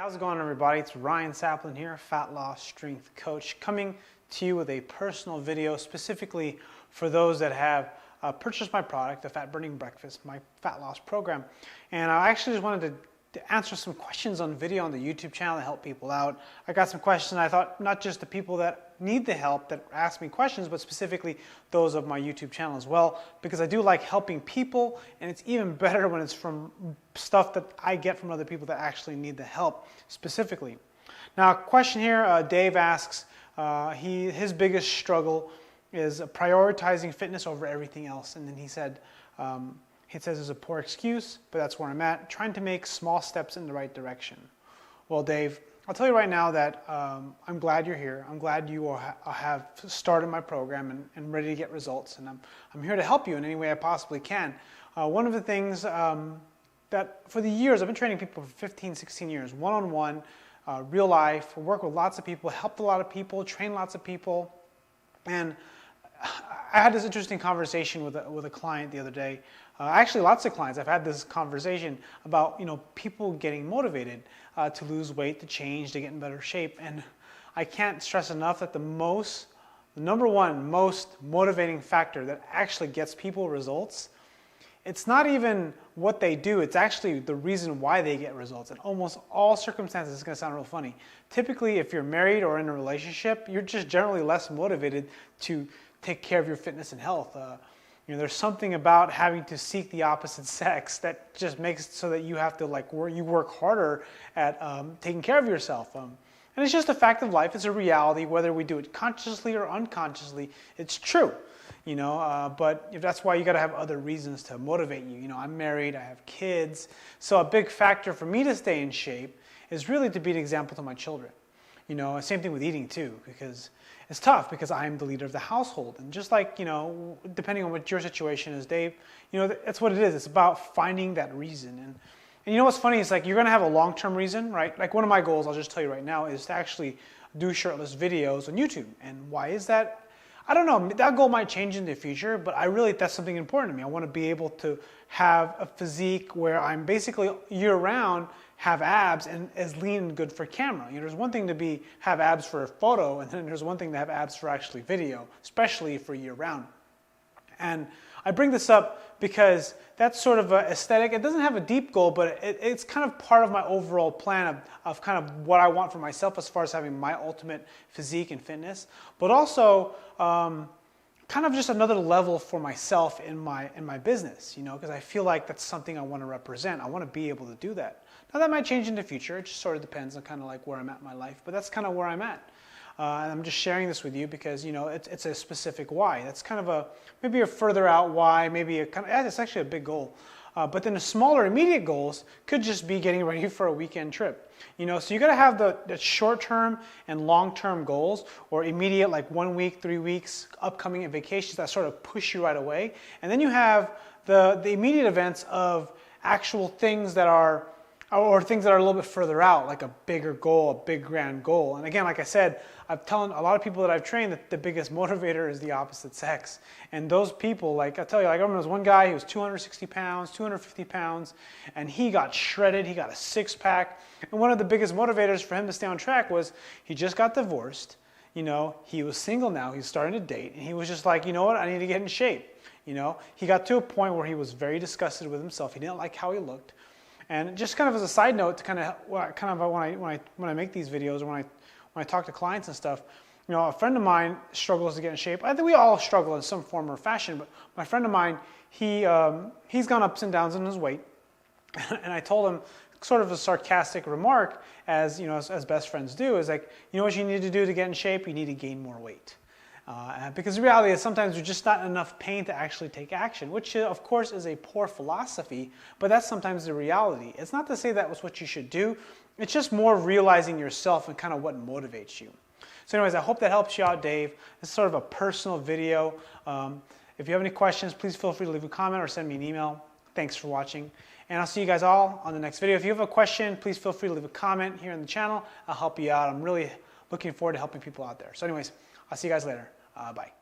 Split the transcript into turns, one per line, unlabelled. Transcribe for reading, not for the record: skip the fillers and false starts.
how's it going, everybody? It's Ryan Saplin here, Fat Loss Strength Coach, coming to you with a personal video specifically for those that have purchased my product, the Fat Burning Breakfast, my fat loss program. And I actually just wanted to answer some questions on video on the YouTube channel to help people out. I got some questions, and I thought not just the people that need the help that ask me questions, but specifically those of my YouTube channel as well, because I do like helping people, and it's even better when it's from stuff that I get from other people that actually need the help specifically. Now, a question here, Dave asks, his biggest struggle is prioritizing fitness over everything else, and then he said, he says it's a poor excuse, but that's where I'm at, trying to make small steps in the right direction. Well, Dave, I'll tell you right now that I'm glad you're here. I'm glad you have started my program and ready to get results, and I'm here to help you in any way I possibly can. One of the things that for the years, I've been training people for 15, 16 years, one-on-one, real life, work with lots of people, helped a lot of people, trained lots of people, and I had this interesting conversation with a client the other day. Actually, lots of clients. I've had this conversation about people getting motivated to lose weight, to change, to get in better shape. And I can't stress enough that the number one most motivating factor that actually gets people results, it's not even what they do, it's actually the reason why they get results. In almost all circumstances, it's going to sound real funny. Typically, if you're married or in a relationship, you're just generally less motivated to take care of your fitness and health. There's something about having to seek the opposite sex that just makes it so that you have to work harder at taking care of yourself. And it's just a fact of life. It's a reality, whether we do it consciously or unconsciously. It's true. But if that's why you got to have other reasons to motivate you. I'm married, I have kids, so a big factor for me to stay in shape is really to be an example to my children. Same thing with eating too, because it's tough because I'm the leader of the household, and just like depending on what your situation is, Dave, that's what it is. It's about finding that reason, and what's funny is you're gonna have a long-term reason, right? Like one of my goals, I'll just tell you right now, is to actually do shirtless videos on YouTube. And why is that? I don't know, that goal might change in the future, but that's something important to me. I want to be able to have a physique where I'm basically year-round, have abs, and as lean and good for camera. There's one thing to have abs for a photo, and then there's one thing to have abs for actually video, especially for year-round. And I bring this up because that's sort of an aesthetic. It doesn't have a deep goal, but it's kind of part of my overall plan of kind of what I want for myself as far as having my ultimate physique and fitness, but also kind of just another level for myself in my business, because I feel like that's something I want to represent. I want to be able to do that. Now that might change in the future. It just sort of depends on kind of where I'm at in my life, but that's kind of where I'm at. And I'm just sharing this with you because it's a specific why. That's kind of maybe a further out why, maybe it's actually a big goal. But then the smaller immediate goals could just be getting ready for a weekend trip. So you got to have the short-term and long-term goals, or immediate 1 week, 3 weeks, upcoming vacations that sort of push you right away. And then you have the immediate events of actual things that are a little bit further out, like a bigger goal, a big grand goal. And again, like I said, I've telling a lot of people that I've trained that the biggest motivator is the opposite sex. And those people, I tell you, I remember there was one guy who was 260 pounds, 250 pounds, and he got shredded, he got a six-pack. And one of the biggest motivators for him to stay on track was he just got divorced, he was single now, he's starting to date, and he was just like, you know what, I need to get in shape. He got to a point where he was very disgusted with himself. He didn't like how he looked. And just kind of as a side note, to when I make these videos, or when I talk to clients and stuff, a friend of mine struggles to get in shape. I think we all struggle in some form or fashion, but my friend of mine, he's gone ups and downs in his weight, and I told him sort of a sarcastic remark, as as best friends do, is what you need to do to get in shape? You need to gain more weight. Because the reality is sometimes there's just not enough pain to actually take action, which of course is a poor philosophy, but that's sometimes the reality. It's not to say that was what you should do, it's just more realizing yourself and kind of what motivates you. So anyways, I hope that helps you out, Dave. It's sort of a personal video. If you have any questions, please feel free to leave a comment or send me an email. Thanks for watching, and I'll see you guys all on the next video. If you have a question, please feel free to leave a comment here in the channel. I'll help you out. I'm really looking forward to helping people out there. So anyways, I'll see you guys later. Bye.